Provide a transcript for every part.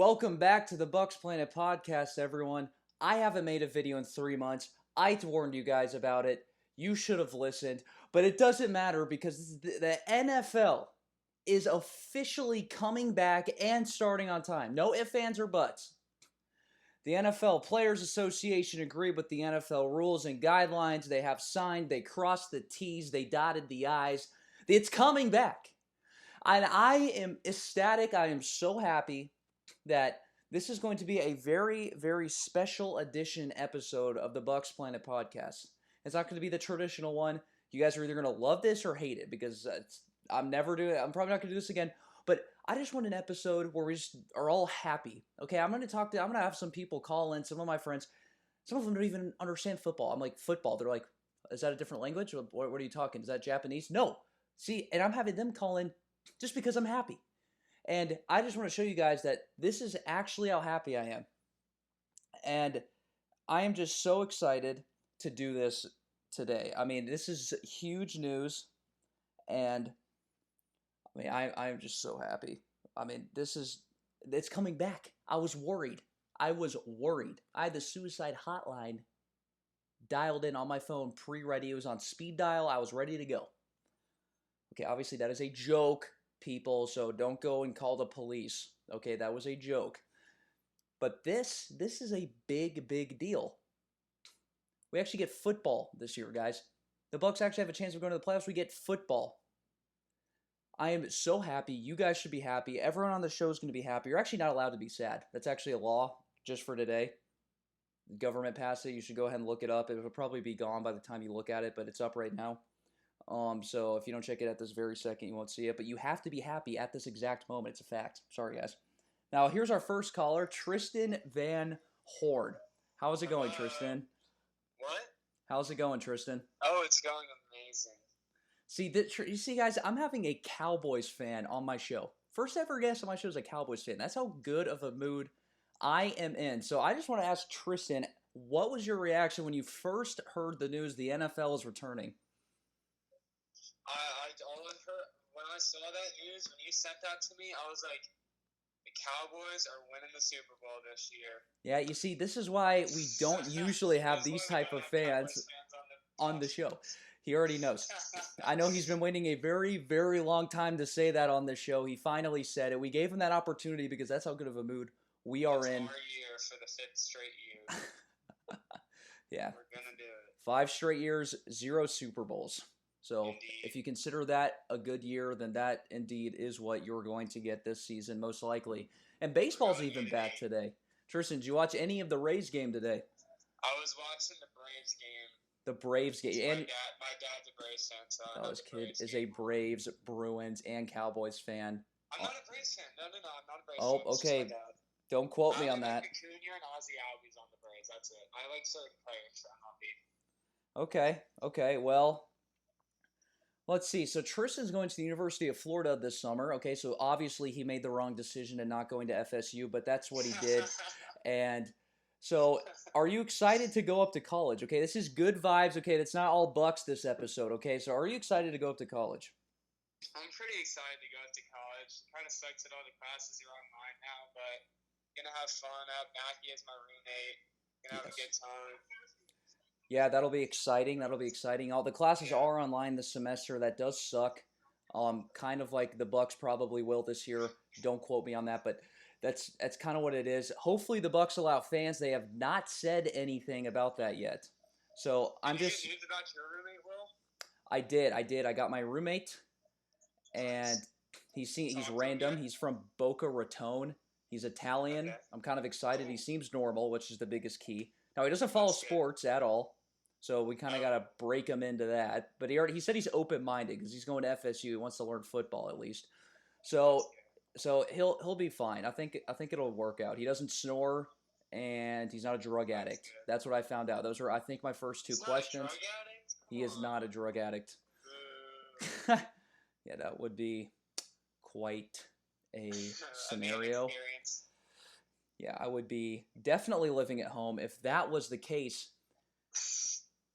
Welcome back to the Bucks Planet podcast, everyone. I haven't made a video in 3 months. I warned you guys about it. You should have listened, but it doesn't matter because the NFL is officially coming back and starting on time. No ifs, ands, or buts. The NFL Players Association agreed with the NFL rules and guidelines. They have signed, they crossed the T's, they dotted the I's. It's coming back. And I am ecstatic. I am so happy that this is going to be a very, very special edition episode of the Bucks Planet podcast. It's not going to be the traditional one. You guys are either going to love this or hate it because I'm probably not going to do this again. But I just want an episode where we just are all happy. Okay, I'm going to have some people call in, some of my friends. Some of them don't even understand football. I'm like, football. They're like, is that a different language? What are you talking? Is that Japanese? No. See, and I'm having them call in just because I'm happy. And I just want to show you guys that this is actually how happy I am. And I am just so excited to do this today. I mean, this is huge news. And I mean, I'm just so happy. I mean, it's coming back. I was worried. I had the suicide hotline dialed in on my phone, pre-ready. It was on speed dial. I was ready to go. Okay, obviously that is a joke, people, so don't go and call the police. Okay, that was a joke. But this is a big, big deal. We actually get football this year, guys. The Bucks actually have a chance of going to the playoffs. We get football. I am so happy. You guys should be happy. Everyone on the show is going to be happy. You're actually not allowed to be sad. That's actually a law just for today. The government passed it. You should go ahead and look it up. It will probably be gone by the time you look at it, but it's up right now. So if you don't check it at this very second, you won't see it. But you have to be happy at this exact moment. It's a fact. Sorry, guys. Now, here's our first caller, Tristan Van Hoorn. How's it going, Tristan? What? How's it going, Tristan? Oh, it's going amazing. See, you see, guys, I'm having a Cowboys fan on my show. First ever guest on my show is a Cowboys fan. That's how good of a mood I am in. So I just want to ask Tristan, what was your reaction when you first heard the news the NFL is returning? When I saw that news, when you sent that to me, I was like, the Cowboys are winning the Super Bowl this year. Yeah, you see, this is why we don't usually have these type of fans on the show. He already knows. I know he's been waiting a very, very long time to say that on this show. He finally said it. We gave him that opportunity because that's how good of a mood we are in. It's our year for the 5th straight year. Yeah. We're going to do it. 5 straight years, 0 Super Bowls. So Indeed. If you consider that a good year, then that indeed is what you're going to get this season, most likely. And baseball's even back today. Tristan, did you watch any of the Rays game today? I was watching the Braves game. The Braves game. And my dad's a Braves fan, so I know his the kid Braves is game. a Braves, Bruins, and Cowboys fan. I'm not a Braves fan. No, I'm not a Braves fan. Oh, okay. It's just my dad. Don't quote me on that. Acuna and Ozzie Albies on the Braves. That's it. I like certain players for MLB. Okay. Well, let's see. So Tristan's going to the University of Florida this summer. Okay, so obviously he made the wrong decision in not going to FSU, but that's what he did. And so are you excited to go up to college? Okay, this is good vibes. Okay, that's not all Bucks this episode. Okay, so are you excited to go up to college? I'm pretty excited to go up to college. It kind of sucks that all the classes are online now, but gonna have fun. I have Mackie as my roommate. Gonna have a good time. Yeah, that'll be exciting. All the classes are online this semester. That does suck. Kind of like the Bucks probably will this year. Don't quote me on that, but that's kind of what it is. Hopefully the Bucks allow fans. They have not said anything about that yet. So Did you get news about your roommate, Will? I did. I got my roommate, and he's random. He's from Boca Raton. He's Italian. Okay. I'm kind of excited. He seems normal, which is the biggest key. Now, he doesn't follow sports at all, so we kind of got to break him into that. But he said he's open-minded because he's going to FSU. He wants to learn football at least. So he'll be fine. I think it'll work out. He doesn't snore, and he's not a drug addict. That's what I found out. Those are, I think, my first 2 questions. He is not a drug addict. Yeah, that would be quite a scenario. Yeah, I would be definitely living at home if that was the case.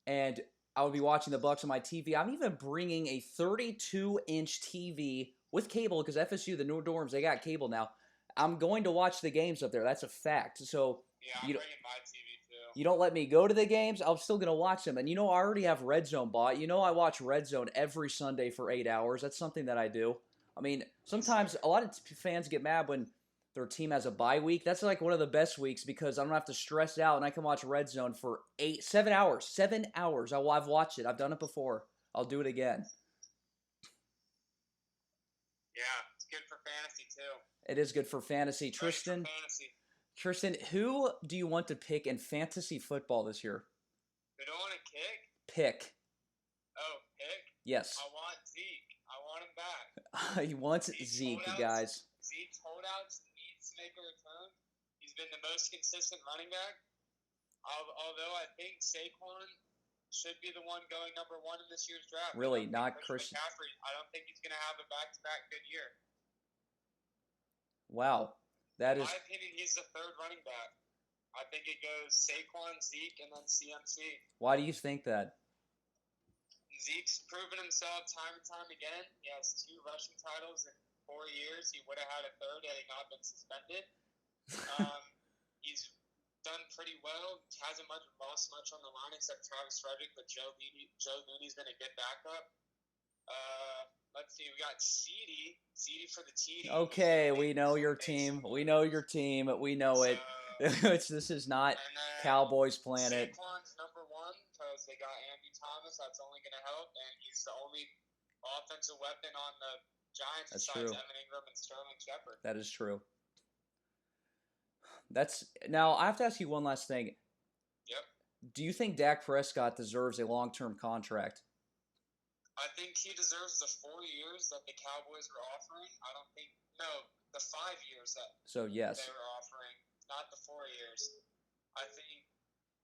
And I would be watching the Bucks on my TV. I'm even bringing a 32-inch TV with cable because FSU, the new dorms, they got cable now. I'm going to watch the games up there. That's a fact. So Yeah, I'm you bringing my TV too. you don't let me go to the games, I'm still gonna watch them. And I already have Red Zone bought. I watch Red Zone every Sunday for 8 hours. That's something that I do. I mean, sometimes a lot of fans get mad when their team has a bye week. That's like one of the best weeks because I don't have to stress out and I can watch Red Zone for 7 hours. 7 hours. I've watched it. I've done it before. I'll do it again. Yeah, it's good for fantasy too. It is good for fantasy. Tristan, who do you want to pick in fantasy football this year? Who do I want to kick? Pick. Oh, pick? Yes. I want Zeke. I want him back. He wants Zeke, guys. Zeke's holdouts needs to make a return. He's been the most consistent running back. Although I think Saquon should be the one going number 1 in this year's draft. Really, not Christian McCaffrey. I don't think he's going to have a back-to-back good year. Wow. That is. In my opinion, he's the 3rd running back. I think it goes Saquon, Zeke, and then CMC. Why do you think that? Zeke's proven himself time and time again. He has 2 rushing titles in 4 years. He would have had a 3rd had he not been suspended. He's done pretty well. Hasn't lost much on the line except Travis Frederick, but Joe Mooney's been a good backup. Let's see, we got Ceedee for the TD. Okay, we know your team. We know your team. We know it. This is not Cowboys Planet. Saquon's number 1 because they got Andy Thomas. That's only going to help, and he's the only offensive weapon on the Giants besides Evan Ingram and Sterling Shepard. That is true. Now I have to ask you one last thing. Yep. Do you think Dak Prescott deserves a long-term contract? I think he deserves the 4 years that the Cowboys were offering. The 5 years that yes. They were offering, not the 4 years. I think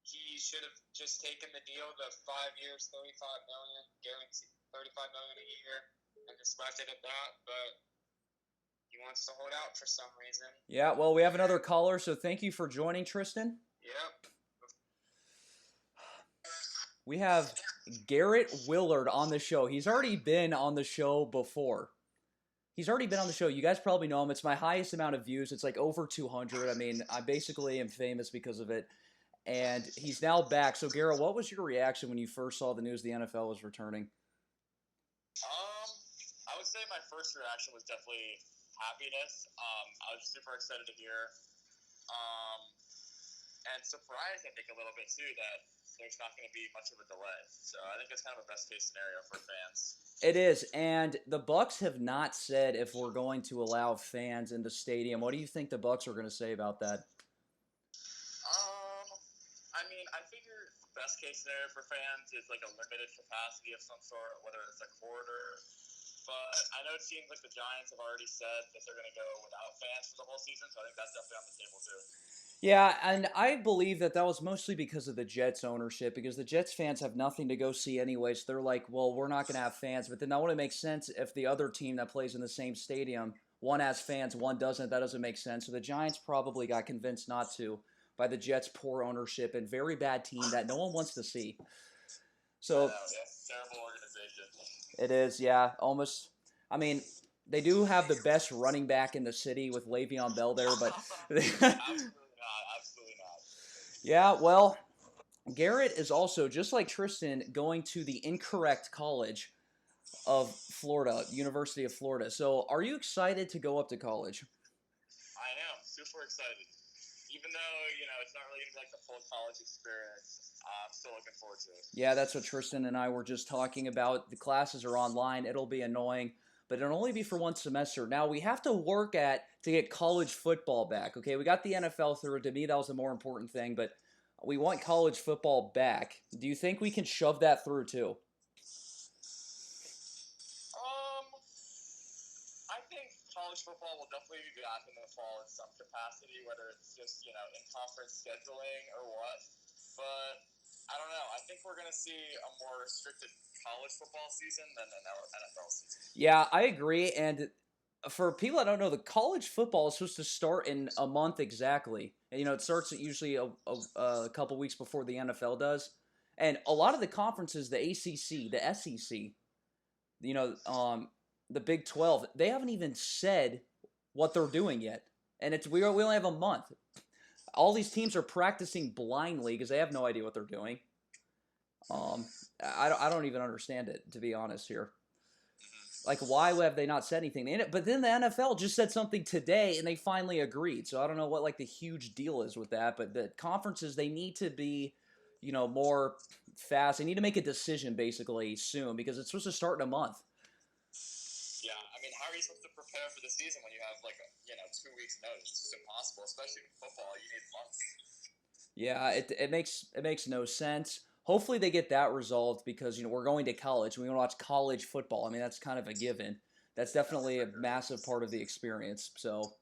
he should have just taken the deal, the 5 years, $35 million, guaranteed $35 million a year, and just left it at that. But he wants to hold out for some reason. Yeah, well, we have another caller, so thank you for joining, Tristan. Yep. We have Garrett Willard on the show. He's already been on the show before. You guys probably know him. It's my highest amount of views. It's like over 200. I mean, I basically am famous because of it. And he's now back. So, Garrett, what was your reaction when you first saw the news the NFL was returning? I would say my first reaction was definitely happiness. I was super excited to hear. And surprised, I think, a little bit, too, that there's not going to be much of a delay. So I think that's kind of a best-case scenario for fans. It is, and the Bucs have not said if we're going to allow fans in the stadium. What do you think the Bucs are going to say about that? I mean, I figure best-case scenario for fans is like a limited capacity of some sort, whether it's a quarter. But I know it seems like the Giants have already said that they're going to go without fans for the whole season, so I think that's definitely on the table, too. Yeah, and I believe that was mostly because of the Jets ownership, because the Jets fans have nothing to go see anyways. They're like, well, we're not going to have fans. But then that wouldn't make sense if the other team that plays in the same stadium, one has fans, one doesn't. That doesn't make sense. So the Giants probably got convinced not to by the Jets' poor ownership and very bad team that no one wants to see. So terrible organization. It is, yeah, almost. I mean, they do have the best running back in the city with Le'Veon Bell there, but Absolutely not. Yeah, well, Garrett is also, just like Tristan, going to the incorrect college of Florida, University of Florida. So are you excited to go up to college? I am super excited. Even though, it's not really going to be like the full college experience, I'm still looking forward to it. Yeah, that's what Tristan and I were just talking about. The classes are online. It'll be annoying, but it'll only be for one semester. Now, we have to work to get college football back, okay? We got the NFL through. To me, that was the more important thing, but we want college football back. Do you think we can shove that through, too? I think college football will definitely be back in the fall in some capacity, whether it's just, in-conference scheduling or what. But I don't know. I think we're going to see a more restricted college football season than an NFL season. Yeah, I agree. And for people that don't know, the college football is supposed to start in a month exactly. And, it starts usually a couple weeks before the NFL does. And a lot of the conferences, the ACC, the SEC, the Big 12, they haven't even said what they're doing yet. and we only have a month. All these teams are practicing blindly because they have no idea what they're doing. I don't even understand it, to be honest here. Like, why have they not said anything? But then the NFL just said something today, and they finally agreed. So I don't know what like the huge deal is with that. But the conferences, they need to be, more fast. They need to make a decision basically soon because it's supposed to start in a month. Yeah, I mean, how are you supposed to prepare for the season when you have 2 weeks notice? It's just impossible, especially in football. You need months. Yeah, it makes no sense. Hopefully they get that resolved because we're going to college. We want to watch college football. I mean, that's kind of a given. That's definitely a massive part of the experience. So,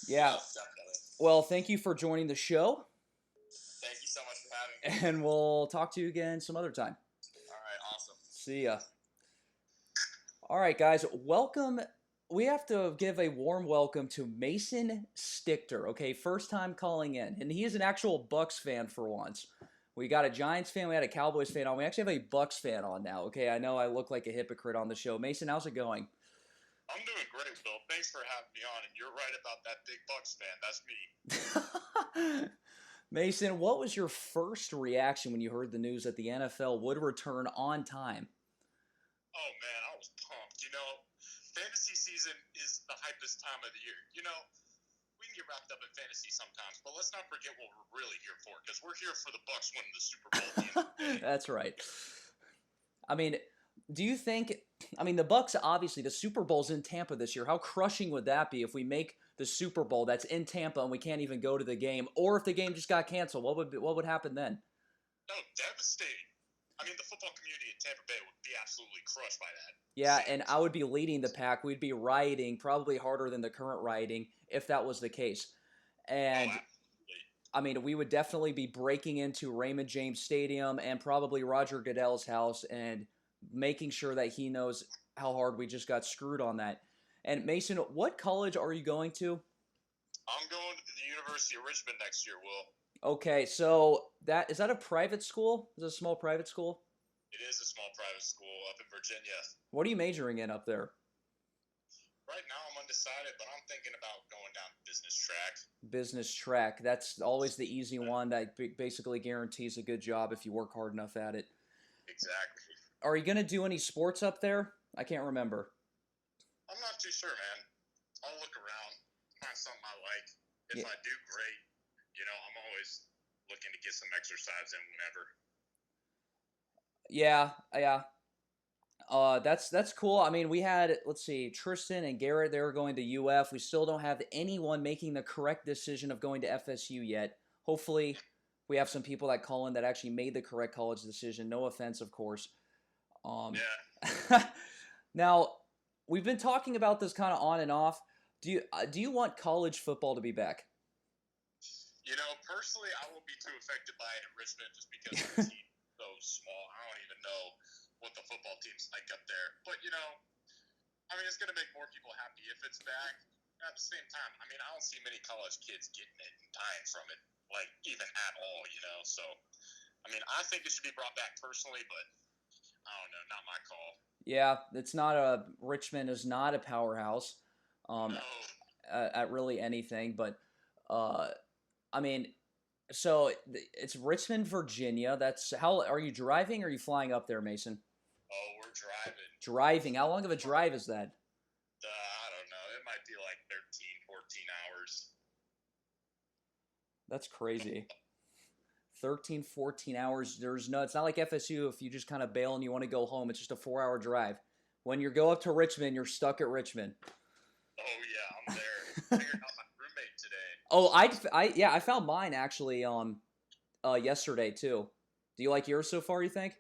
yeah. Definitely. Well, thank you for joining the show. Thank you so much for having me. And we'll talk to you again some other time. All right, awesome. See ya. All right, guys, welcome. We have to give a warm welcome to Mason Stichter. Okay, first time calling in, and he is an actual Bucks fan for once. We got a Giants fan, we had a Cowboys fan on. We actually have a Bucks fan on now. Okay, I know I look like a hypocrite on the show. Mason, how's it going? I'm doing great, Bill. Thanks for having me on, and you're right about that big Bucks fan. That's me. Mason, what was your first reaction when you heard the news that the NFL would return on time? Oh, man, I was pumped. Fantasy season is the hypest time of the year. We can get wrapped up in fantasy sometimes, but let's not forget what we're really here for, because we're here for the Bucks winning the Super Bowl. That's right. I mean, do you think, the Bucks, obviously, the Super Bowl's in Tampa this year. How crushing would that be if we make the Super Bowl that's in Tampa and we can't even go to the game? Or if the game just got canceled, what would happen then? No, devastating. The football community in Tampa Bay would be absolutely crushed by that. Yeah, and I would be leading the pack. We'd be rioting, probably harder than the current rioting, if that was the case. And, we would definitely be breaking into Raymond James Stadium and probably Roger Goodell's house and making sure that he knows how hard we just got screwed on that. And, Mason, what college are you going to? I'm going to the University of Richmond next year, Will. Okay, so is that a private school? Is it a small private school? It is a small private school up in Virginia. What are you majoring in up there? Right now I'm undecided, but I'm thinking about going down business track. Business track. That's always the easy one that basically guarantees a good job if you work hard enough at it. Exactly. Are you going to do any sports up there? I can't remember. I'm not too sure, man. I'll look around, find something I like. If I do, great. I'm always looking to get some exercise in whenever. Yeah. That's cool. We had, let's see, Tristan and Garrett, they were going to UF. We still don't have anyone making the correct decision of going to FSU yet. Hopefully we have some people that call in that actually made the correct college decision. No offense, of course. Yeah. Now, we've been talking about this kind of on and off. Do you want college football to be back? Personally, I won't be too affected by it in Richmond just because the team's so small. I don't even know what the football team's like up there. But, it's going to make more people happy if it's back. At the same time, I don't see many college kids getting it and dying from it, even at all, So, I think it should be brought back personally, but I don't know, not my call. Yeah, it's not Richmond is not a powerhouse No. At really anything, but so it's Richmond, Virginia. How are you driving or are you flying up there, Mason? Oh, we're driving. Driving. How long of a drive is that? I don't know. It might be like 13, 14 hours. That's crazy. 13, 14 hours. It's not like FSU if you just kind of bail and you want to go home. It's just a 4-hour drive. When you go up to Richmond, you're stuck at Richmond. Oh, yeah, I'm there. Figured out my roommate today. Oh, I found mine actually yesterday too. Do you like yours so far, you think?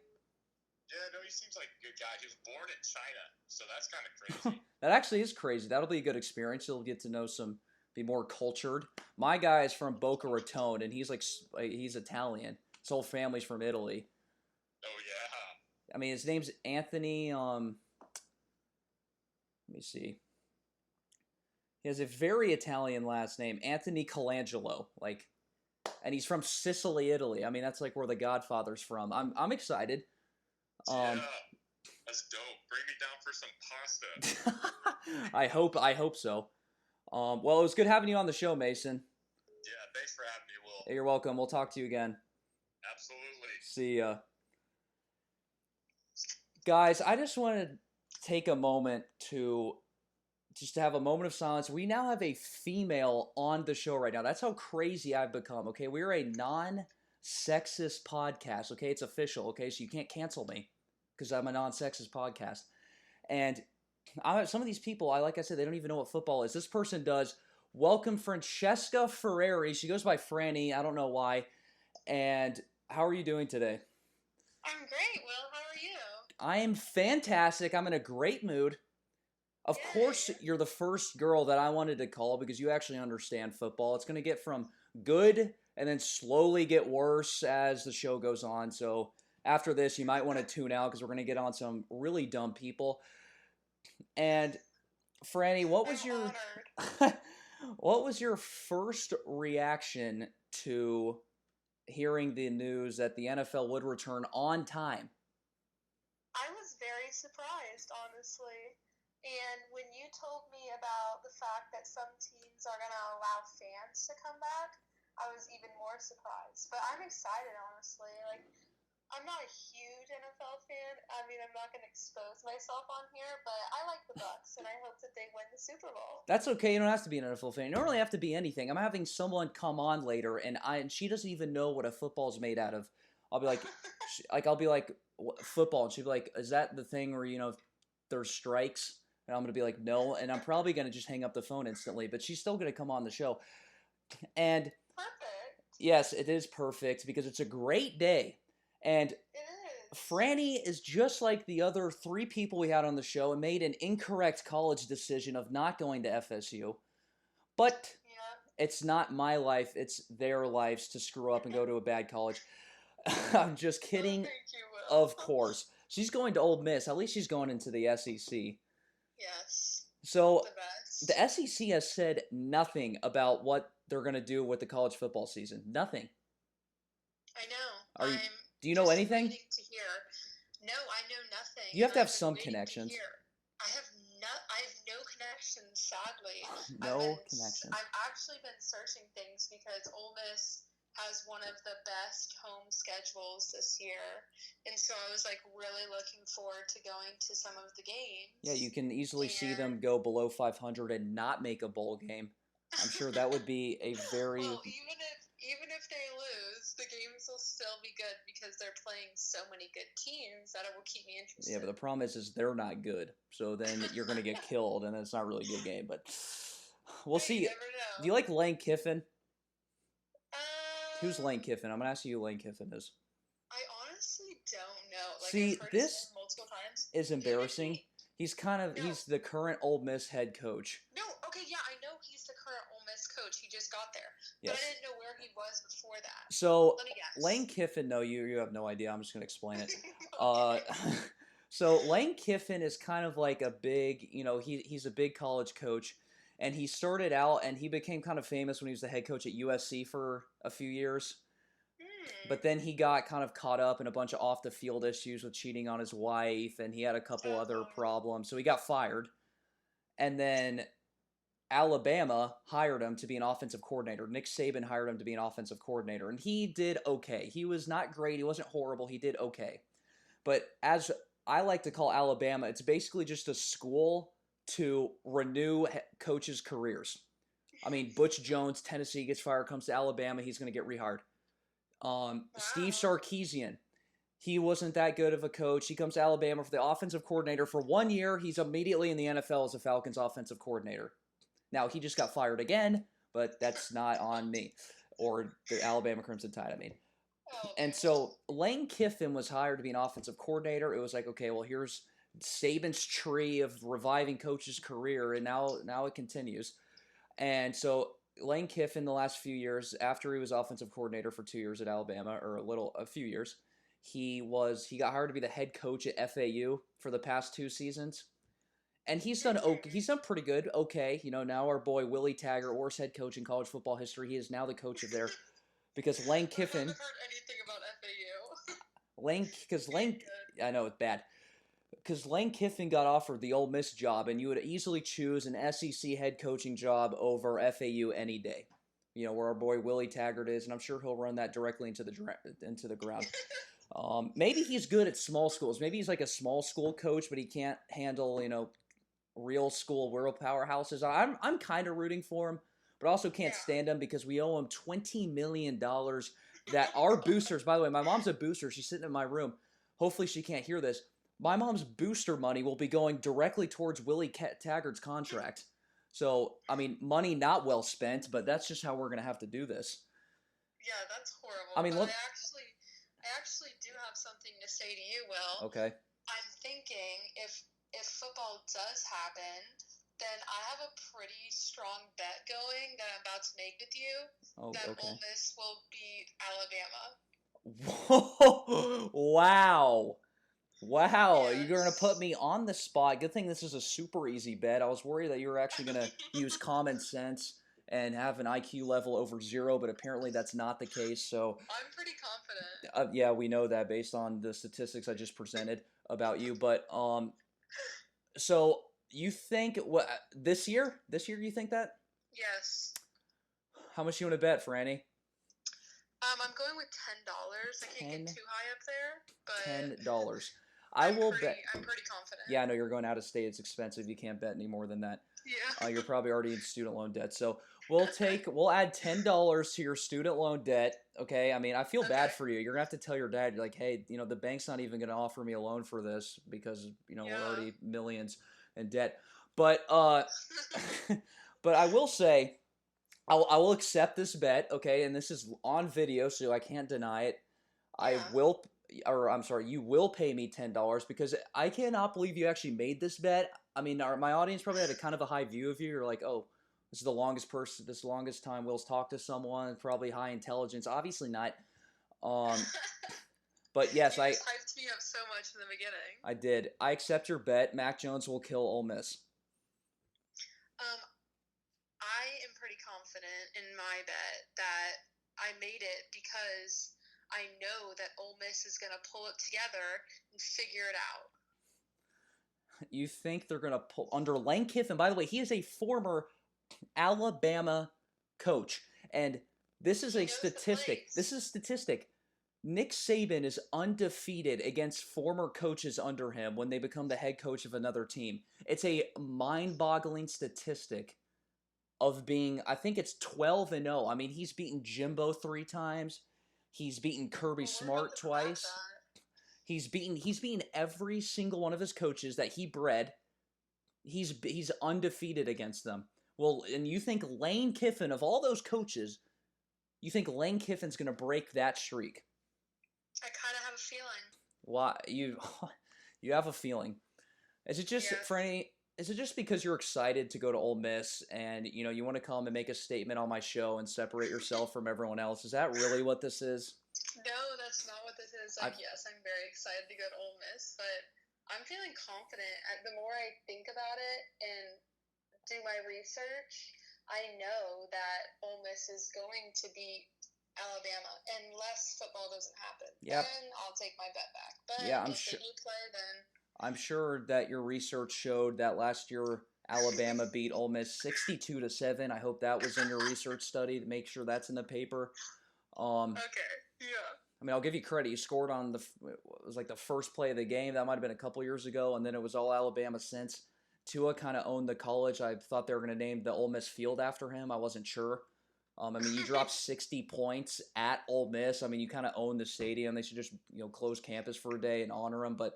Yeah, no, he seems like a good guy. He was born in China, so that's kind of crazy. That actually is crazy. That'll be a good experience. You'll get to know be more cultured. My guy is from Boca Raton, and he's Italian. His whole family's from Italy. Oh, yeah. His name's Anthony, let me see. He has a very Italian last name, Anthony Colangelo, and he's from Sicily, Italy. That's like where the Godfather's from. I'm excited. Yeah, that's dope. Bring me down for some pasta. I hope so. Well, it was good having you on the show, Mason. Yeah, thanks for having me, Will. You're welcome. We'll talk to you again. Absolutely. See ya. Guys, I just want to take a moment to just have a moment of silence. We now have a female on the show right now. That's how crazy I've become, okay? We're a non-sexist podcast, okay? It's official, okay? So you can't cancel me because I'm a non-sexist podcast. And some of these people, like I said, they don't even know what football is. This person does. Welcome, Francesca Ferrari. She goes by Franny. I don't know why. And how are you doing today? I'm great, Will. How are you? I am fantastic. I'm in a great mood. Of course, you're the first girl that I wanted to call because you actually understand football. It's going to get from good and then slowly get worse as the show goes on. So after this, you might want to tune out because we're going to get on some really dumb people. And Franny, what was your what was your first reaction to hearing the news that the NFL would return on time? I was very surprised, honestly. And when you told me about the fact that some teams are going to allow fans to come back, I was even more surprised. But I'm excited, honestly. Like, I'm not a huge NFL fan. I mean, I'm not going to expose myself on here, but I like the Bucks, and I hope that they win the Super Bowl. That's okay. You don't have to be an NFL fan. You don't really have to be anything. I'm having someone come on later, and she doesn't even know what a football's made out of. I'll be like, football, and she'll be like, is that the thing where there's strikes? And I'm gonna be like, no, and I'm probably gonna just hang up the phone instantly. But she's still gonna come on the show, and Perfect. yes, it is perfect because it's a great day. And It is. Franny is just like the other 3 people we had on the show and made an incorrect college decision of not going to FSU. But Yeah. it's not my life, it's their lives to screw up and go to a bad college. I'm just kidding. Oh, thank you, Will. Of course. She's going to Ole Miss. At least she's going into the SEC. Yes. So The best. the SEC has said nothing about what they're going to do with the college football season. Nothing. I know. Do you know just anything? waiting to hear. No, I know nothing. You have to and have I've been some waiting to connections. hear. I have no connections, sadly. No connections. I've actually been searching things because Ole Miss has one of the best home schedules this year, and so I was like really looking forward to going to some of the games. Yeah, you can easily see them go below 500 and not make a bowl game. I'm sure that would be a very... Well, even if they lose, the games will still be good because they're playing so many good teams that it will keep me interested. Yeah, but the problem is they're not good. So then you're going to get killed, and it's not really a good game. But we'll see. You never know. Do you like Lane Kiffin? Who's Lane Kiffin? I'm going to ask you who Lane Kiffin is. I honestly don't know. Like, See, I've heard this his name multiple times. is embarrassing. He's No. he's the current Ole Miss head coach. No, okay, yeah, I know he's the current Ole Miss coach. He just got there. Yes. But I didn't know where he was before that. So Let me guess. Lane Kiffin, no, you have no idea. I'm just going to explain it. Okay. So Lane Kiffin is kind of like a big, he's a big college coach, and he started out and he became kind of famous when he was the head coach at USC for a few years. But then he got kind of caught up in a bunch of off the field issues with cheating on his wife, and he had a couple other problems, so he got fired. And then Alabama hired him to be an offensive coordinator. Nick Saban hired him to be an offensive coordinator, and he did okay. He was not great. He wasn't horrible. He did okay. But as I like to call Alabama, it's basically just a school to renew coaches' careers. I mean, Butch Jones, Tennessee, gets fired, comes to Alabama, he's going to get rehired. Steve Sarkisian, he wasn't that good of a coach. He comes to Alabama for the offensive coordinator for 1 year. He's immediately in the NFL as a Falcons offensive coordinator. Now, he just got fired again, but that's not on me or the Alabama Crimson Tide, I mean. And so Lane Kiffin was hired to be an offensive coordinator. It was like, okay, well, here's Saban's tree of reviving coaches' career, and now it continues. And so Lane Kiffin, the last few years, after he was offensive coordinator for 2 years at Alabama, or a few years, he got hired to be the head coach at FAU for the past 2 seasons. And he's done pretty good. Okay, now our boy Willie Taggart, worst head coach in college football history, he is now the coach of there. Because Lane Kiffin... I haven't heard anything about FAU. I know it's bad. because Lane Kiffin got offered the Ole Miss job, and you would easily choose an SEC head coaching job over FAU any day. You know where our boy Willie Taggart is, and I'm sure he'll run that directly into the ground. Maybe he's good at small schools. Maybe he's like a small school coach, but he can't handle real school world powerhouses. I'm kind of rooting for him, but I also can't Yeah. stand him because we owe him $20 million that our boosters, by the way, my mom's a booster. She's sitting in my room. Hopefully she can't hear this. My mom's booster money will be going directly towards Willie Taggart's contract. So, I mean, money not well spent, but that's just how we're going to have to do this. Yeah, that's horrible. I mean, but look- I actually do have something to say to you, Will. Okay. I'm thinking if football does happen, then I have a pretty strong bet going that I'm about to make with you Oh, that okay. Ole Miss will beat Alabama. Whoa. Wow. Wow. Yes. You're going to put me on the spot. Good thing this is a super easy bet. I was worried that you were actually going to use common sense and have an IQ level over 0, but apparently that's not the case. So, I'm pretty confident. yeah, we know that based on the statistics I just presented about you. But so you think what this year? This year you think that? Yes. How much you want to bet, Franny? I'm going with $10. I can't get too high up there, but $10. I will bet. I'm pretty confident. Yeah, I know you're going out of state. It's expensive. You can't bet any more than that. Yeah. You're probably already in student loan debt. So we'll add $10 to your student loan debt. Okay. I mean, I feel bad Okay. for you. You're gonna have to tell your dad, you're like, hey, the bank's not even gonna offer me a loan for this because Yeah. we're already millions in debt. But but I will say, I will accept this bet. Okay, and this is on video, so I can't deny it. Yeah. You will pay me $10 because I cannot believe you actually made this bet. I mean, my audience probably had a kind of a high view of you. You're like, oh, this is the longest time Will's talked to someone, probably high intelligence. Obviously not. But yes, you I just hyped me up so much in the beginning. I did. I accept your bet. Mac Jones will kill Ole Miss. I am pretty confident in my bet that I made it because I know that Ole Miss is going to pull it together and figure it out. You think they're going to pull under Lane Kiffin? By the way, he is a former Alabama coach, and this is He a knows the statistic. plays. This is a statistic. Nick Saban is undefeated against former coaches under him when they become the head coach of another team. It's a mind-boggling statistic of being, I think it's 12-0. I mean, he's beaten Jimbo 3 times. He's beaten Kirby Well, we're Smart about to wrap twice. that. He's beaten every single one of his coaches that he bred. He's undefeated against them. Well, and you think Lane Kiffin, of all those coaches, you think Lane Kiffin's going to break that streak? I kind of have a feeling. Why you have a feeling? Is it just Yes. Is it just because you're excited to go to Ole Miss and you want to come and make a statement on my show and separate yourself from everyone else? Is that really what this is? No, that's not what this is. Yes, I'm very excited to go to Ole Miss, but I'm feeling confident. The more I think about it and do my research, I know that Ole Miss is going to beat Alabama unless football doesn't happen. Yep. Then I'll take my bet back. But Yeah, if they do play, then I'm sure that your research showed that last year Alabama beat Ole Miss 62-7. I hope that was in your research study to make sure that's in the paper. okay, yeah. I mean, I'll give you credit. You scored on it was like the first play of the game. That might have been a couple years ago, and then it was all Alabama since. Tua kind of owned the college. I thought they were going to name the Ole Miss field after him. I wasn't sure. I mean, you dropped 60 points at Ole Miss. I mean, you kind of own the stadium. They should just close campus for a day and honor him. But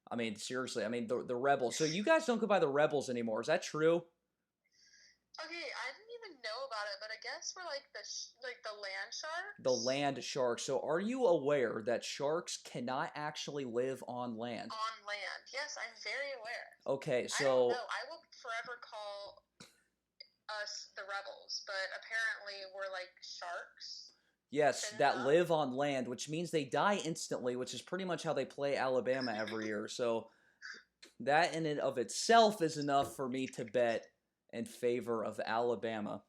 I mean, seriously. I mean, the Rebels. So you guys don't go by the Rebels anymore. Is that true? Okay, I didn't even know about it, but I guess we're like the land sharks. The land sharks. So are you aware that sharks cannot actually live on land? On land. Yes, I'm very aware. Okay, I don't so know. I will forever call us the rebels, but apparently we're like sharks. yes, Fair that enough. live on land, which means they die instantly, which is pretty much how they play Alabama every year. So that in and of itself is enough for me to bet in favor of Alabama.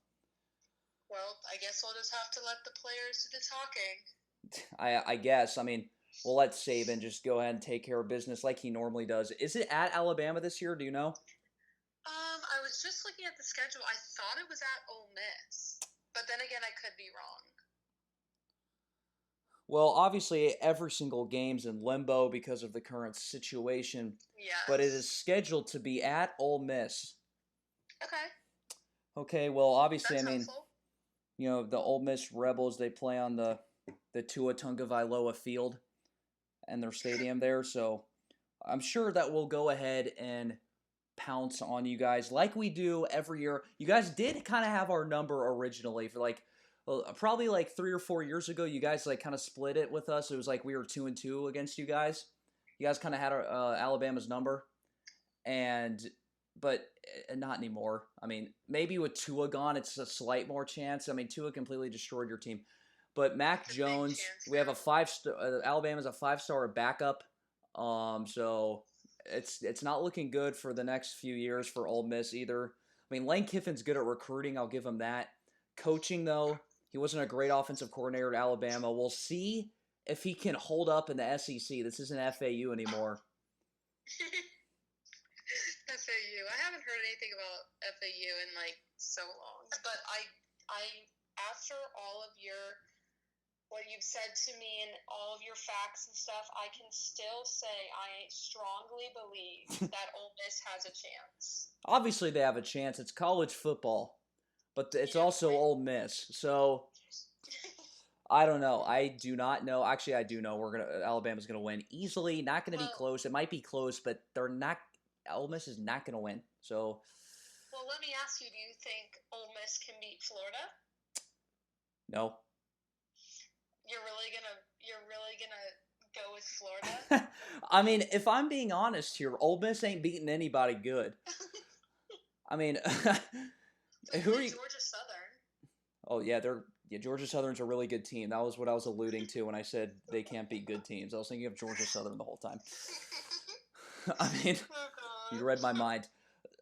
Well, I guess we'll just have to let the players do the talking. I guess. I mean, we'll let Saban just go ahead and take care of business like he normally does. Is it at Alabama this year? Do you know? I was just looking at the schedule. I thought it was at Ole Miss, but then again, I could be wrong. Well, obviously, every single game's in limbo because of the current situation, Yes. but it is scheduled to be at Ole Miss. Okay. Okay, well, obviously, That's I mean, helpful. the Ole Miss Rebels, they play on the Tua Tagovailoa field and their stadium there, so I'm sure that we'll go ahead and pounce on you guys like we do every year. You guys did kind of have our number originally for probably like 3 or 4 years ago. You guys like kind of split it with us. It was like we were 2-2 against you guys. You guys kind of had Alabama's number, but not anymore. I mean, maybe with Tua gone, it's a slight more chance. I mean, Tua completely destroyed your team, but Mac It's a big Jones, chance we have now. a 5-star. Alabama's a 5-star backup. So it's not looking good for the next few years for Ole Miss either. I mean, Lane Kiffin's good at recruiting. I'll give him that. Coaching, though, he wasn't a great offensive coordinator at Alabama. We'll see if he can hold up in the SEC. This isn't FAU anymore. FAU. I haven't heard anything about FAU in like so long. But I after all of what you've said to me and all of your facts and stuff, I can still say I strongly believe that Ole Miss has a chance. Obviously, they have a chance. It's college football, but it's Yeah, also right. Ole Miss. So I don't know. I do not know. Actually, I do know. Alabama's gonna win easily. Not gonna be Well- close. It might be close, but they're not. Ole Miss is not gonna win. So Well, let me ask you: do you think Ole Miss can beat Florida? no. You're really gonna go with Florida? I mean, if I'm being honest here, Ole Miss ain't beating anybody good. I mean, who are you? Georgia Southern. Oh yeah, Georgia Southern's a really good team. That was what I was alluding to when I said they can't beat good teams. I was thinking of Georgia Southern the whole time. I mean, you read my mind.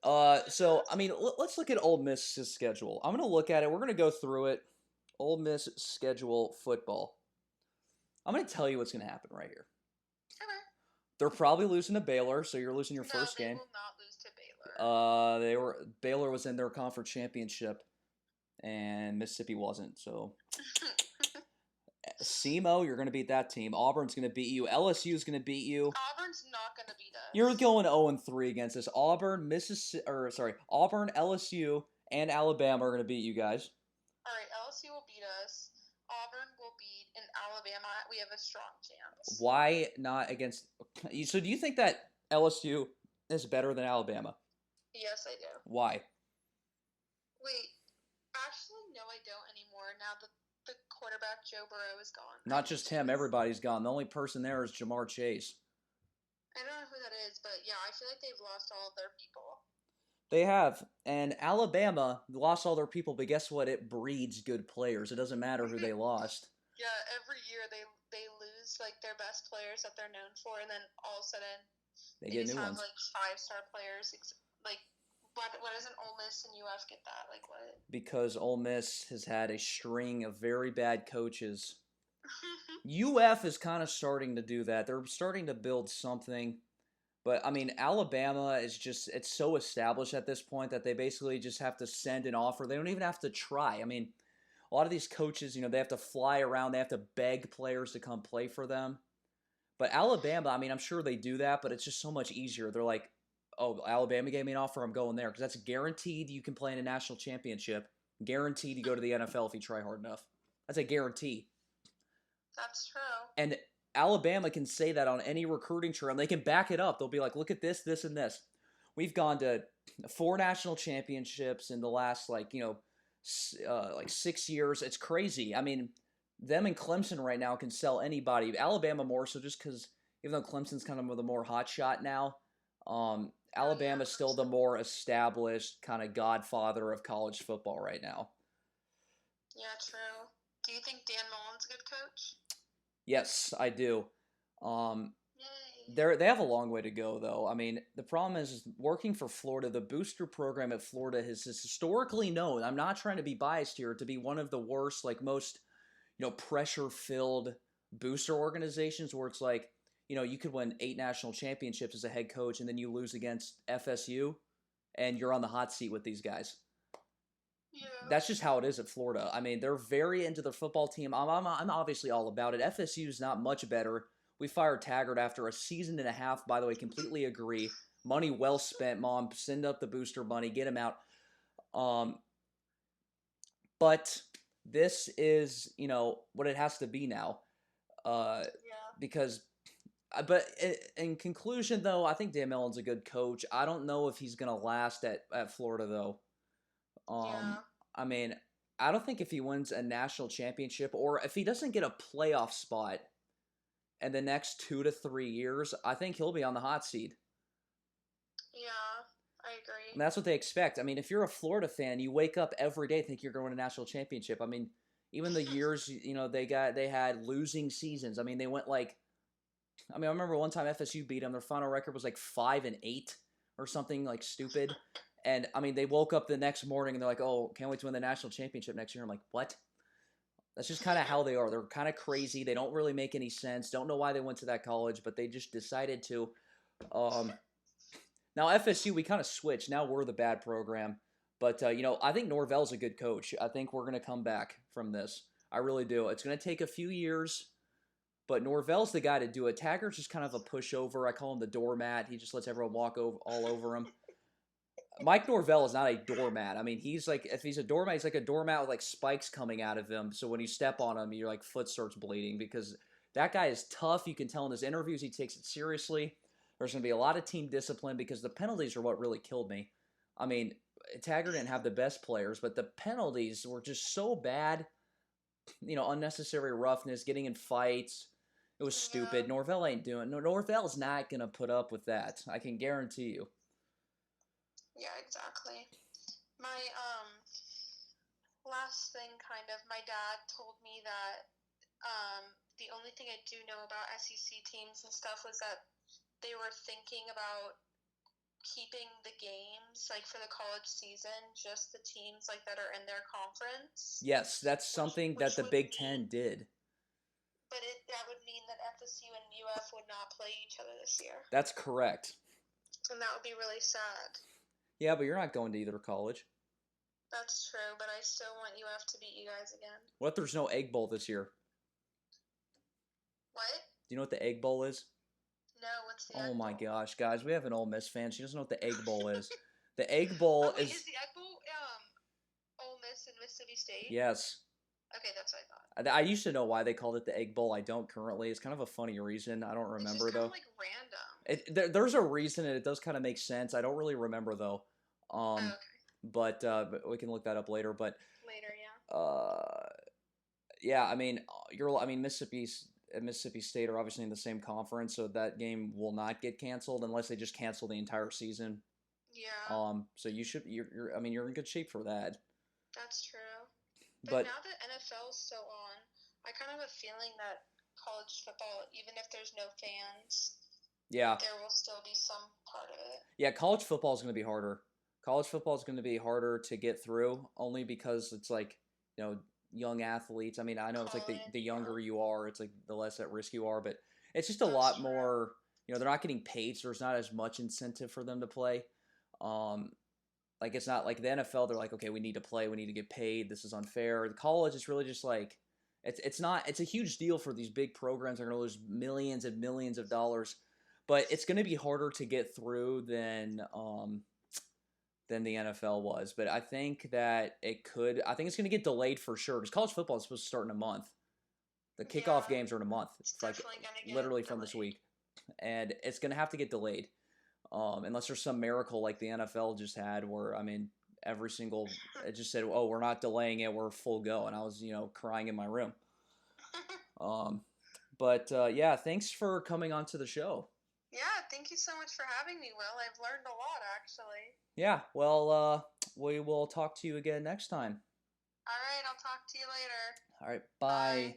So I mean, let's look at Ole Miss's schedule. I'm gonna look at it. We're gonna go through it. Ole Miss schedule football. I'm gonna tell you what's gonna happen right here. Okay. They're probably losing to Baylor, so you're losing your first No, game. they will not lose to Baylor. Baylor was in their conference championship, and Mississippi wasn't. So, SEMO, you're gonna beat that team. Auburn's gonna beat you. LSU is gonna beat you. Auburn's not going to beat us. You're going 0-3 against us. Auburn, LSU, and Alabama are gonna beat you guys. All right, LSU will beat us. Auburn will beat, and Alabama, we have a strong chance. Why not against? So, do you think that LSU is better than Alabama? Yes, I do. Why? Wait, actually, no, I don't anymore. Now that the quarterback Joe Burrow is gone. Not just him. Everybody's gone. The only person there is Jamar Chase. I don't know who that is, but yeah, I feel like they've lost all of their people. They have. And Alabama lost all their people, but guess what? It breeds good players. It doesn't matter who they lost. Yeah, every year they lose like their best players that they're known for, and then all of a sudden They get just new have ones. like 5-star players. Like, what doesn't Ole Miss and UF get that? Like what? Because Ole Miss has had a string of very bad coaches. UF is kind of starting to do that. They're starting to build something. But, I mean, Alabama is just, it's so established at this point that they basically just have to send an offer. They don't even have to try. I mean, a lot of these coaches, they have to fly around. They have to beg players to come play for them. But Alabama, I mean, I'm sure they do that, but it's just so much easier. They're like, oh, Alabama gave me an offer, I'm going there. Because that's guaranteed you can play in a national championship. Guaranteed you go to the NFL if you try hard enough. That's a guarantee. That's true. And Alabama can say that on any recruiting trail. They can back it up. They'll be like, look at this, this, and this. We've gone to 4 national championships in the last, 6 years. It's crazy. I mean, them and Clemson right now can sell anybody. Alabama more so just because, even though Clemson's kind of the more hot shot now, Alabama's still the more established kind of godfather of college football right now. Yeah, true. Do you think Dan Mullen's a good coach? Yes, I do. Yay. They have a long way to go, though. I mean, the problem is working for Florida. The booster program at Florida is historically known. I'm not trying to be biased here to be one of the worst, most pressure-filled booster organizations where it's like, you could win 8 national championships as a head coach and then you lose against FSU and you're on the hot seat with these guys. Yeah. That's just how it is at Florida. I mean, they're very into their football team. I'm obviously all about it. FSU's not much better. We fired Taggart after a season and a half, by the way, completely agree. Money well spent, Mom. Send up the booster money. Get him out. But this is, what it has to be now. Yeah. Because, but in conclusion, though, I think Dan Mullen's a good coach. I don't know if he's going to last at Florida, though. Yeah. I mean, I don't think if he wins a national championship or if he doesn't get a playoff spot in the next 2 to 3 years, I think he'll be on the hot seat. Yeah, I agree. And that's what they expect. I mean, if you're a Florida fan, you wake up every day thinking you're going to win a national championship. I mean, even the years, they had losing seasons. I mean, they went I remember one time FSU beat them. Their final record was like 5-8 or something like stupid. And I mean, they woke up the next morning and they're like, "Oh, can't wait to win the national championship next year." I'm like, "What?" That's just kind of how they are. They're kind of crazy. They don't really make any sense. Don't know why they went to that college, but they just decided to. Now FSU, we kind of switched. Now we're the bad program. But, I think Norvell's a good coach. I think we're going to come back from this. I really do. It's going to take a few years, but Norvell's the guy to do it. Taggart's just kind of a pushover. I call him the doormat. He just lets everyone walk all over him. Mike Norvell is not a doormat. I mean, if he's a doormat, he's like a doormat with like spikes coming out of him. So when you step on him, your foot starts bleeding because that guy is tough. You can tell in his interviews he takes it seriously. There's going to be a lot of team discipline because the penalties are what really killed me. I mean, Taggart didn't have the best players, but the penalties were just so bad. Unnecessary roughness, getting in fights. It was stupid. Norvell ain't doing. Norvell's not going to put up with that. I can guarantee you. Yeah, exactly. My last thing, my dad told me that the only thing I do know about SEC teams and stuff was that they were thinking about keeping the games for the college season, just the teams that are in their conference. Yes, that's something that the Big Ten did. But that would mean that FSU and UF would not play each other this year. That's correct. And that would be really sad. Yeah, but you're not going to either college. That's true, but I still want UF to beat you guys again. What if there's no Egg Bowl this year? What? Do you know what the Egg Bowl is? No, what's the Egg Bowl? Oh my gosh, guys, we have an Ole Miss fan. She doesn't know what the Egg Bowl is. The Egg Bowl is the Egg Bowl Ole Miss and Mississippi State? Yes. Okay, that's what I thought. I used to know why they called it the Egg Bowl. I don't currently. It's kind of a funny reason. I don't remember, though. It's just random. There's a reason, and it does kind of make sense. I don't really remember, though. Okay. But we can look that up later. But later, yeah. Yeah. I mean, Mississippi State are obviously in the same conference, so that game will not get canceled unless they just cancel the entire season. Yeah. So you're in good shape for that. That's true. But now that NFL's so on, I kind of have a feeling that college football, even if there's no fans, yeah, there will still be some part of it. Yeah, college football is going to be harder. College football is going to be harder to get through only because it's young athletes. I mean, I know it's the younger you are, it's the less at risk you are, but it's just a lot more, they're not getting paid, so there's not as much incentive for them to play. It's not like the NFL, they're like, okay, we need to play, we need to get paid, this is unfair. The college, it's really just it's a huge deal for these big programs. They're going to lose millions and millions of dollars, but it's going to be harder to get through than the NFL was. But I think that I think it's going to get delayed for sure because college football is supposed to start in a month. The kickoff games are in a month. It's literally from this week. And it's going to have to get delayed. Unless there's some miracle like the NFL just had where, it just said, oh, we're not delaying it, we're full go. And I was, crying in my room. Yeah, thanks for coming on to the show. Yeah, thank you so much for having me, Will. I've learned a lot, actually. Yeah, well, we will talk to you again next time. All right, I'll talk to you later. All right, bye.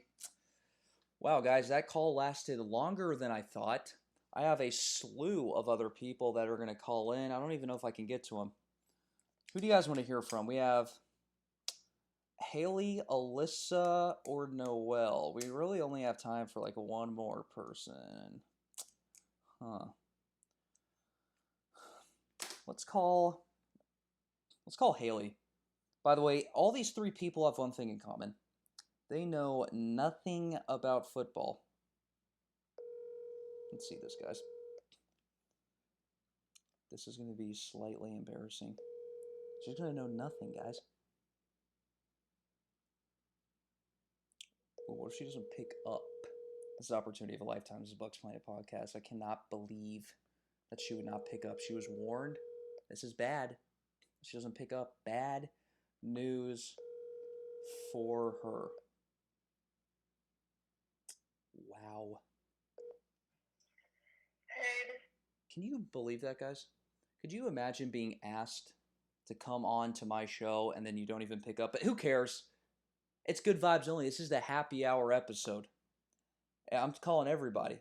Wow, guys, that call lasted longer than I thought. I have a slew of other people that are going to call in. I don't even know if I can get to them. Who do you guys want to hear from? We have Haley, Alyssa, or Noelle? We really only have time for like one more person. Huh. Let's call Haley. By the way, all these three people have one thing in common. They know nothing about football. Let's see this, guys. This is going to be slightly embarrassing. She's going to know nothing, guys. Well, what if she doesn't pick up? This is the opportunity of a lifetime. This is Bucks Planet Podcast. I cannot believe that she would not pick up. She was warned. This is bad. She doesn't pick up. Bad news for her. Wow. Heard. Can you believe that, guys? Could you imagine being asked to come on to my show and then you don't even pick up? But who cares? It's good vibes only. This is the happy hour episode. I'm calling everybody.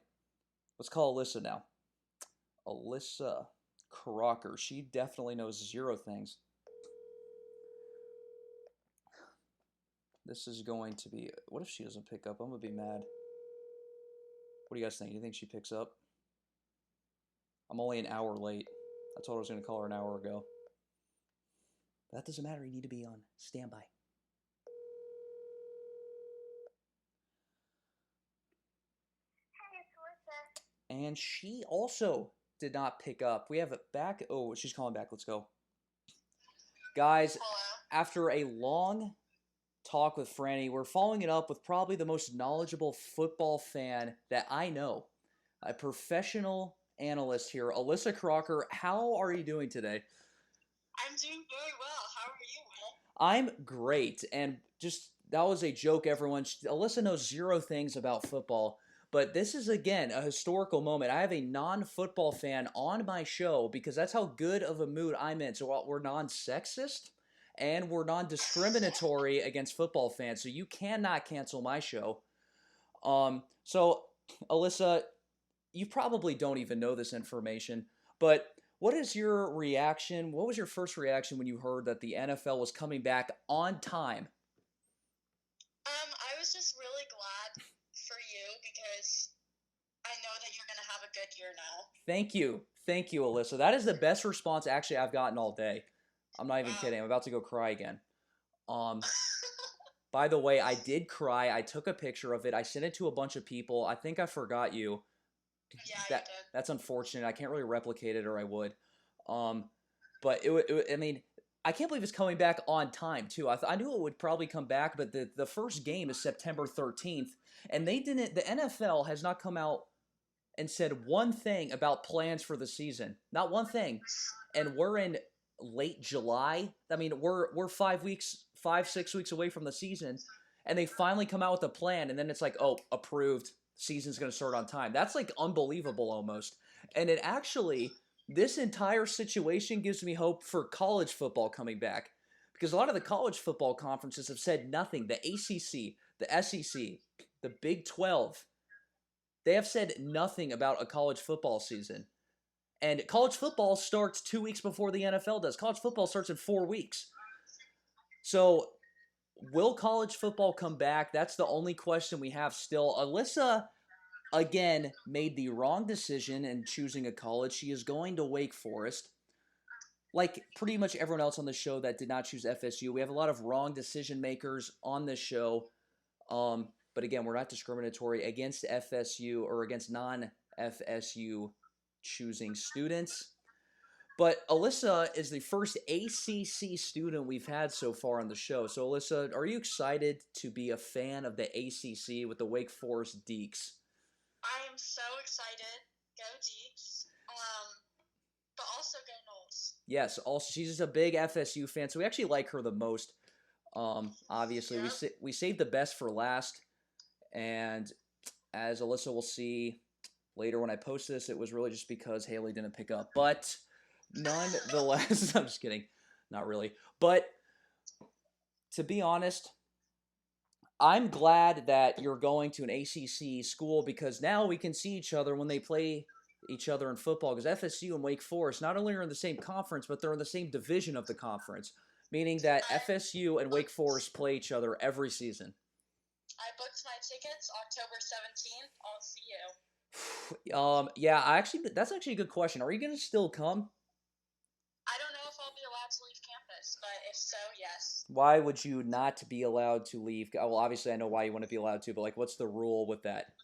Let's call Alyssa now. Alyssa Crocker. She definitely knows zero things. This is going to be... What if she doesn't pick up? I'm going to be mad. What do you guys think? Do you think she picks up? I'm only an hour late. I told her I was going to call her an hour ago. But that doesn't matter. You need to be on standby. Hey, it's Alyssa. And she also did not pick up. We have it back. Oh, she's calling back. Let's go. Guys, Hello. after a long talk with Franny, we're following it up with probably the most knowledgeable football fan that I know. A professional analyst here. Alyssa Crocker, how are you doing today? I'm doing very well. How are you, man? I'm great. And just, that was a joke, everyone. Alyssa knows zero things about football. But this is, again, a historical moment. I have a non-football fan on my show because that's how good of a mood I'm in. So while we're non-sexist and we're non-discriminatory against football fans, so you cannot cancel my show. So, Alyssa, you probably don't even know this information, but what is your reaction? What was your first reaction when you heard that the NFL was coming back on time? I was just really glad for you because I know that you're going to have a good year now. Thank you. Thank you, Alyssa. That is the best response actually I've gotten all day. I'm not even Wow. kidding. I'm about to go cry again. By the way, I did cry. I took a picture of it. I sent it to a bunch of people. I think I forgot you. Yeah, you That did. that's unfortunate. I can't really replicate it, or I would. But I mean, I can't believe it's coming back on time too. I knew it would probably come back, but the first game is September 13th, and they didn't. The NFL has not come out and said one thing about plans for the season. Not one thing. And we're in late July. I mean, we're 5 weeks, 6 weeks away from the season, and they finally come out with a plan, and then it's like, oh, approved. Season's going to start on time. That's like unbelievable almost. And it actually, this entire situation gives me hope for college football coming back, because a lot of the college football conferences have said nothing. The ACC, the SEC, the Big 12, they have said nothing about a college football season. And college football starts 2 weeks before the NFL does. College football starts in 4 weeks. So will college football come back? That's the only question we have still. Alyssa, again, made the wrong decision in choosing a college. She is going to Wake Forest. Like pretty much everyone else on the show that did not choose FSU. We have a lot of wrong decision makers on this show. But again, we're not discriminatory against FSU or against non-FSU choosing students. But Alyssa is the first ACC student we've had so far on the show. So Alyssa, are you excited to be a fan of the ACC with the Wake Forest Deacs? I am so excited. Go Deeks. But also go Knowles. Yes, also she's just a big FSU fan, so we actually like her the most. Obviously, Yep. we saved the best for last, and as Alyssa will see later when I post this, it was really just because Haley didn't pick up. But nonetheless, I'm just kidding, not really. But to be honest, I'm glad that you're going to an ACC school because now we can see each other when they play each other in football, because FSU and Wake Forest not only are in the same conference, but they're in the same division of the conference. meaning that FSU and Wake Forest play each other every season. I booked my tickets October 17th. I'll see you. Yeah, that's actually a good question. Are you gonna still come? I don't know if I'll be allowed to leave campus, but if so, yes. Why would you not be allowed to leave? Well, obviously I know why you want to be allowed to, but like, what's the rule with that?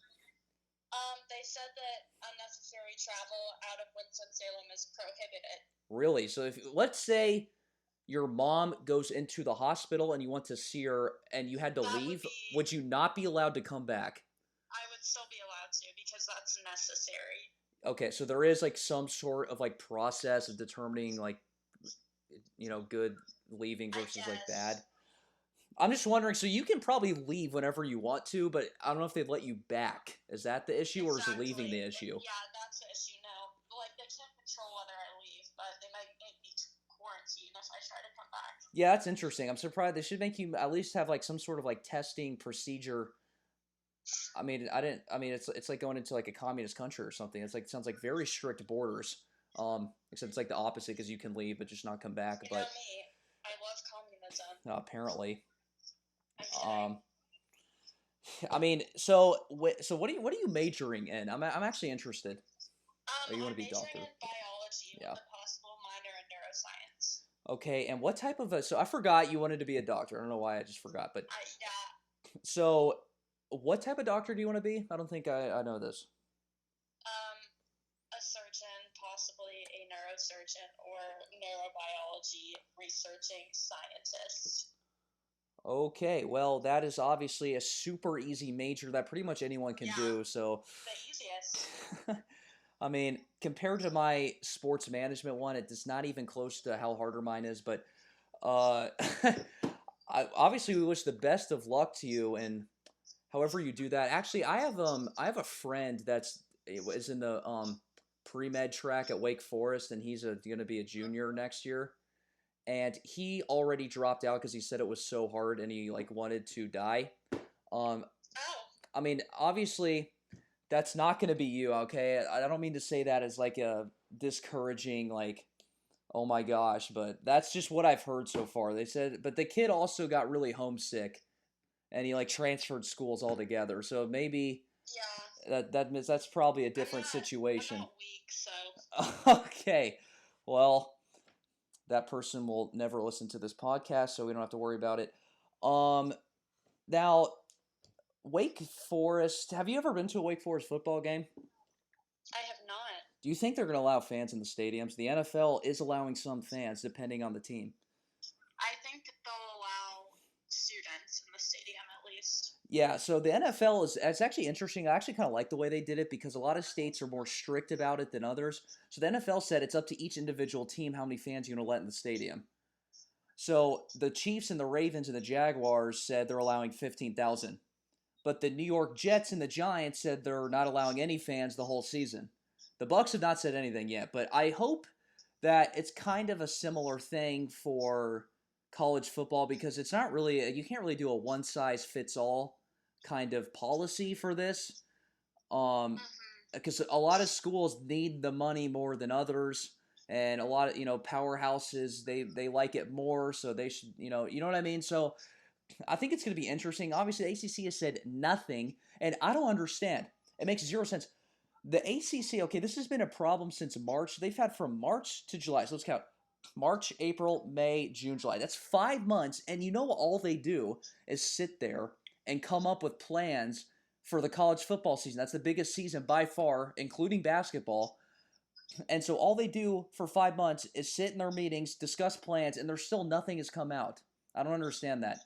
They said that unnecessary travel out of Winston-Salem is prohibited. Really? So if let's say your mom goes into the hospital and you want to see her and you had to leave, would you not be allowed to come back? I would still be allowed to because that's necessary. Okay, so there is like some sort of like process of determining like good leaving versus like bad. I'm just wondering, so you can probably leave whenever you want to, but I don't know if they'd let you back. Is that the issue, or is leaving the issue? Yeah, that's the issue. No, like they can't control whether I leave, but they might make me quarantine if I try to come back. Yeah, that's interesting. I'm surprised they should make you at least have like some sort of like testing procedure. I mean, it's like going into like a communist country or something. It's like sounds like very strict borders. Except it's like the opposite because you can leave but just not come back. You but know me, I love communism. Apparently. I'm kidding. I mean, so what are you majoring in? I'm actually interested. Or you want to be a doctor? I'm majoring in biology with a possible minor in neuroscience. Okay, and what type of so I forgot you wanted to be a doctor. I don't know why I just forgot, but yeah. So, what type of doctor do you want to be? I don't think I know this. A surgeon, possibly a neurosurgeon or neurobiology researching scientist. Okay, well, that is obviously a super easy major that pretty much anyone can do. So the easiest. I mean, compared to my sports management one, it's not even close to how harder mine is. But obviously, we wish the best of luck to you, and however you do that. Actually, I have a friend is in the pre-med track at Wake Forest, and he's going to be a junior next year. And he already dropped out because he said it was so hard and he like wanted to die. I mean, obviously, that's not going to be you, okay? I don't mean to say that as like a discouraging, like, oh my gosh, but that's just what I've heard so far. They said, but the kid also got really homesick, and he like transferred schools altogether. So maybe that's probably a different situation. I'm not weak, so. Okay, well. That person will never listen to this podcast, so we don't have to worry about it. Now, Wake Forest. Have you ever been to a Wake Forest football game? I have not. Do you think they're going to allow fans in the stadiums? The NFL is allowing some fans, depending on the team. I think they'll allow students in the stadium at least. Yeah, so the NFL it's actually interesting. I actually kind of like the way they did it because a lot of states are more strict about it than others. So the NFL said it's up to each individual team how many fans you're going to let in the stadium. So the Chiefs and the Ravens and the Jaguars said they're allowing 15,000. But the New York Jets and the Giants said they're not allowing any fans the whole season. The Bucs have not said anything yet, but I hope that it's kind of a similar thing for college football because it's not really you can't really do a one size fits all kind of policy for this because a lot of schools need the money more than others, and a lot of powerhouses they like it more, so they should you know what I mean. So I think it's going to be interesting. Obviously the ACC has said nothing, and I don't understand. It makes zero sense. The ACC, okay, this has been a problem since March. They've had from March to July, so let's count. March, April, May, June, July. That's 5 months, and all they do is sit there and come up with plans for the college football season. That's the biggest season by far, including basketball. And so all they do for 5 months is sit in their meetings, discuss plans, and there's still nothing has come out. I don't understand that.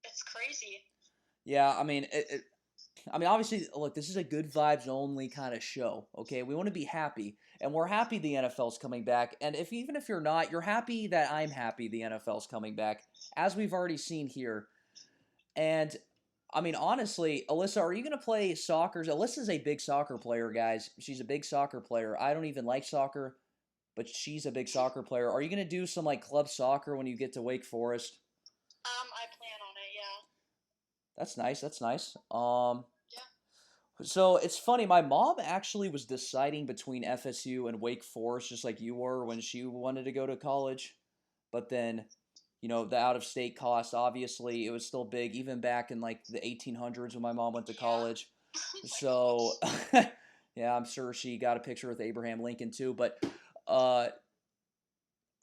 It's crazy. Yeah, I mean, obviously, look, this is a good vibes only kind of show, okay? We want to be happy, and we're happy the NFL's coming back, and even if you're not, you're happy that I'm happy the NFL's coming back, as we've already seen here. And, I mean, honestly, Alyssa, are you going to play soccer? Alyssa's a big soccer player, guys. She's a big soccer player. I don't even like soccer, but she's a big soccer player. Are you going to do some, like, club soccer when you get to Wake Forest? I plan on it, yeah. That's nice. So it's funny, my mom actually was deciding between FSU and Wake Forest just like you were when she wanted to go to college. but then, the out-of-state cost, obviously, it was still big, even back in, like, the 1800s when my mom went to college. So, yeah, I'm sure she got a picture with Abraham Lincoln, too, but,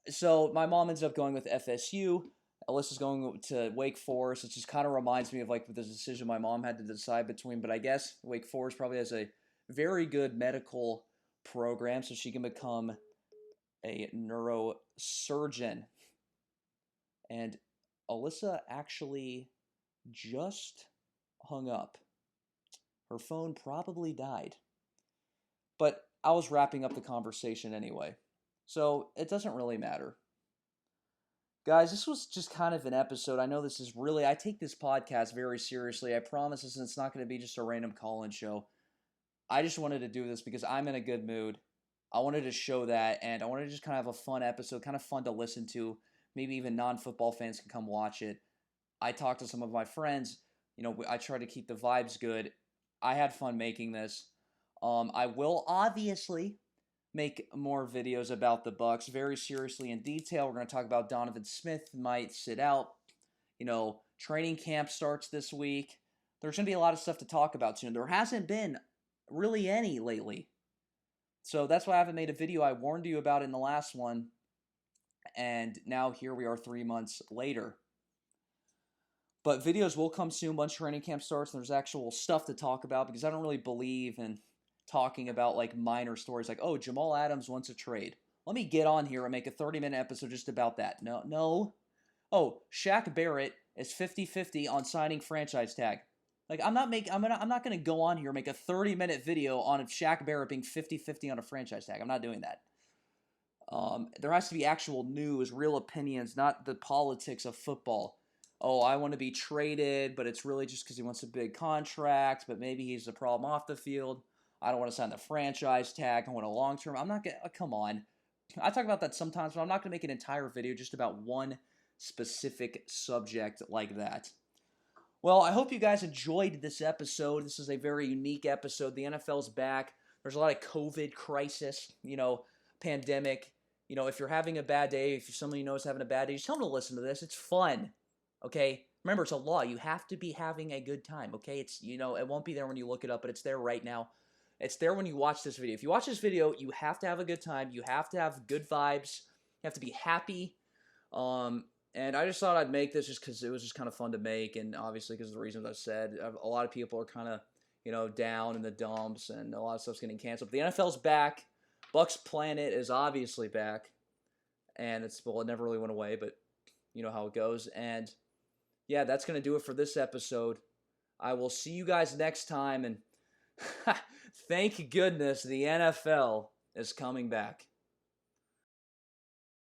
so my mom ends up going with FSU. Alyssa's going to Wake Forest. It just kind of reminds me of like the decision my mom had to decide between. But I guess Wake Forest probably has a very good medical program, so she can become a neurosurgeon. And Alyssa actually just hung up. Her phone probably died. But I was wrapping up the conversation anyway, so it doesn't really matter. Guys, this was just kind of an episode. I know this is really, I take this podcast very seriously. I promise this, it's not going to be just a random call-in show. I just wanted to do this because I'm in a good mood. I wanted to show that, and I wanted to just kind of have a fun episode, kind of fun to listen to. Maybe even non-football fans can come watch it. I talked to some of my friends. I try to keep the vibes good. I had fun making this. I will obviously make more videos about the Bucks very seriously in detail. We're going to talk about Donovan Smith might sit out. Training camp starts this week. There's going to be a lot of stuff to talk about soon. There hasn't been really any lately. So that's why I haven't made a video. I warned you about it in the last one. And now here we are 3 months later. But videos will come soon once training camp starts and there's actual stuff to talk about, because I don't really believe in talking about like minor stories like, oh, Jamal Adams wants a trade. Let me get on here and make a 30-minute episode just about that. No. Oh, Shaq Barrett is 50-50 on signing franchise tag. Like, I'm not going to go on here and make a 30-minute video on Shaq Barrett being 50-50 on a franchise tag. I'm not doing that. There has to be actual news, real opinions, not the politics of football. Oh, I want to be traded, but it's really just because he wants a big contract, but maybe he's a problem off the field. I don't want to sign the franchise tag. I want a long-term. I'm not going to, come on. I talk about that sometimes, but I'm not going to make an entire video just about one specific subject like that. Well, I hope you guys enjoyed this episode. This is a very unique episode. The NFL's back. There's a lot of COVID crisis, pandemic. If you're having a bad day, if someone you know is having a bad day, just tell them to listen to this. It's fun, okay? Remember, it's a law. You have to be having a good time, okay? It's, it won't be there when you look it up, but it's there right now. It's there when you watch this video. If you watch this video, you have to have a good time. You have to have good vibes. You have to be happy. And I just thought I'd make this just because it was just kind of fun to make, and obviously because of the reasons I said. A lot of people are kind of, down in the dumps, and a lot of stuff's getting canceled. But the NFL's back. Bucks Planet is obviously back. And it never really went away, but you know how it goes. And yeah, that's going to do it for this episode. I will see you guys next time, and thank goodness the NFL is coming back.